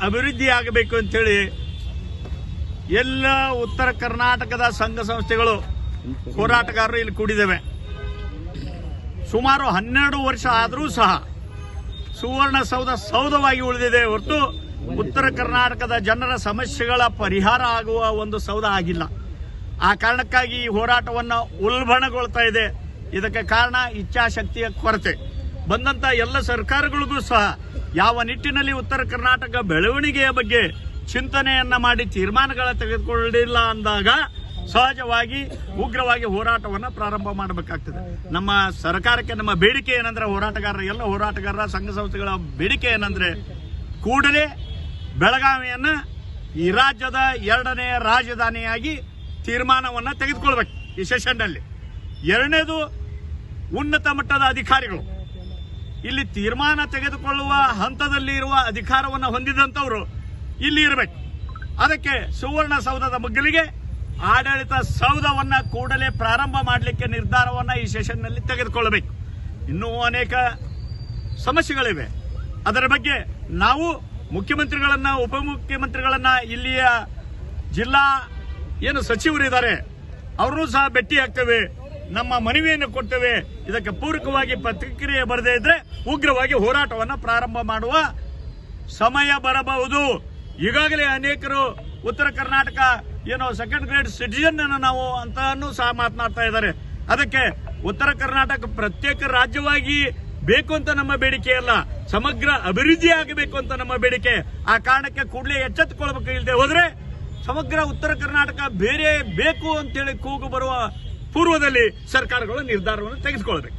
ಅಭಿವೃದ್ಧಿ ಆಗಬೇಕು ಅಂತೇಳಿ ಎಲ್ಲ ಉತ್ತರ ಕರ್ನಾಟಕದ ಸಂಘ ಸಂಸ್ಥೆಗಳು ಹೋರಾಟಗಾರರು ಇಲ್ಲಿ ಕೂಡಿದ್ದೇವೆ. ಸುಮಾರು 12 ವರ್ಷ ಆದರೂ ಸಹ ಸುವರ್ಣಸೌಧ ಸೌಧವಾಗಿ ಉಳಿದಿದೆ ಹೊರತು ಉತ್ತರ ಕರ್ನಾಟಕದ ಜನರ ಸಮಸ್ಯೆಗಳ ಪರಿಹಾರ ಆಗುವ ಒಂದು ಸೌಧ ಆಗಿಲ್ಲ. ಆ ಕಾರಣಕ್ಕಾಗಿ ಈ ಹೋರಾಟವನ್ನು ಉಲ್ಬಣಗೊಳ್ತಾ ಇದೆ. ಇದಕ್ಕೆ ಕಾರಣ ಇಚ್ಛಾಶಕ್ತಿಯ ಕೊರತೆ. ಬಂದಂತ ಎಲ್ಲ ಸರ್ಕಾರಗಳಿಗೂ ಸಹ ಯಾವ ನಿಟ್ಟಿನಲ್ಲಿ ಉತ್ತರ ಕರ್ನಾಟಕ ಬೆಳವಣಿಗೆಯ ಬಗ್ಗೆ ಚಿಂತನೆಯನ್ನ ಮಾಡಿ ತೀರ್ಮಾನಗಳ ತೆಗೆದುಕೊಳ್ಳಲಿಲ್ಲ ಅಂದಾಗ ಸಹಜವಾಗಿ ಉಗ್ರವಾಗಿ ಹೋರಾಟವನ್ನು ಪ್ರಾರಂಭ ಮಾಡಬೇಕಾಗ್ತದೆ. ನಮ್ಮ ಸರ್ಕಾರಕ್ಕೆ ನಮ್ಮ ಬೇಡಿಕೆ ಏನಂದ್ರೆ, ಎಲ್ಲ ಹೋರಾಟಗಾರರ ಸಂಘ ಸಂಸ್ಥೆಗಳ ಬೇಡಿಕೆ ಏನಂದ್ರೆ, ಕೂಡಲೇ ಬೆಳಗಾವಿಯನ್ನ ಈ ರಾಜ್ಯದ 2ನೇ ರಾಜಧಾನಿಯಾಗಿ ತೀರ್ಮಾನವನ್ನ ತೆಗೆದುಕೊಳ್ಬೇಕು ಈ ಸೆಷನ್ನಲ್ಲಿ. 2ನೇದು, ಉನ್ನತ ಮಟ್ಟದ ಅಧಿಕಾರಿಗಳು ಇಲ್ಲಿ ತೀರ್ಮಾನ ತೆಗೆದುಕೊಳ್ಳುವ ಹಂತದಲ್ಲಿ ಇರುವ ಅಧಿಕಾರವನ್ನು ಹೊಂದಿದಂತವರು ಇಲ್ಲಿ ಇರಬೇಕು. ಅದಕ್ಕೆ ಸುವರ್ಣಸೌಧದ ಮಗ್ಗಲಿಗೆ ಆಡಳಿತ ಸೌಧವನ್ನ ಕೂಡಲೇ ಪ್ರಾರಂಭ ಮಾಡಲಿಕ್ಕೆ ನಿರ್ಧಾರವನ್ನ ಈ ಸೆಷನ್ನಲ್ಲಿ ತೆಗೆದುಕೊಳ್ಳಬೇಕು. ಇನ್ನೂ ಅನೇಕ ಸಮಸ್ಯೆಗಳಿವೆ. ಅದರ ಬಗ್ಗೆ ನಾವು ಮುಖ್ಯಮಂತ್ರಿಗಳನ್ನ, ಉಪಮುಖ್ಯಮಂತ್ರಿಗಳನ್ನ, ಇಲ್ಲಿಯ ಜಿಲ್ಲಾ ಸಚಿವರಿದ್ದಾರೆ ಅವ್ರನ್ನೂ ಸಹ ಭೇಟಿ ಆಗ್ತೇವೆ, ನಮ್ಮ ಮನವಿಯನ್ನು ಕೊಡ್ತೇವೆ. ಇದಕ್ಕೆ ಪೂರಕವಾಗಿ ಪ್ರತಿಕ್ರಿಯೆ ಬರದೇ ಇದ್ರೆ ಉಗ್ರವಾಗಿ ಹೋರಾಟವನ್ನು ಪ್ರಾರಂಭ ಮಾಡುವ ಸಮಯ ಬರಬಹುದು. ಈಗಾಗಲೇ ಅನೇಕರು ಉತ್ತರ ಕರ್ನಾಟಕ ಸೆಕೆಂಡ್ ಗ್ರೇಡ್ ಸಿಟಿಜನ್ ನಾವು ಅಂತಾನು ಸಹ ಮಾತನಾಡ್ತಾ ಇದ್ದಾರೆ. ಅದಕ್ಕೆ ಉತ್ತರ ಕರ್ನಾಟಕ ಪ್ರತ್ಯೇಕ ರಾಜ್ಯವಾಗಿ ಬೇಕು ಅಂತ ನಮ್ಮ ಬೇಡಿಕೆ ಅಲ್ಲ, ಸಮಗ್ರ ಅಭಿವೃದ್ಧಿ ಆಗಬೇಕು ಅಂತ ನಮ್ಮ ಬೇಡಿಕೆ. ಆ ಕಾರಣಕ್ಕೆ ಕೂಡಲೇ ಎಚ್ಚೆತ್ತುಕೊಳ್ಬೇಕು. ಇಲ್ಲದೆ ಹೋದ್ರೆ ಸಮಗ್ರ ಉತ್ತರ ಕರ್ನಾಟಕ ಬೇರೆ ಬೇಕು ಅಂತೇಳಿ ಕೂಗು ಬರುವ ಪೂರ್ವದಲ್ಲಿ ಸರ್ಕಾರಗಳು ನಿರ್ಧಾರವನ್ನು ತೆಗೆದುಕೊಳ್ಬೇಕು.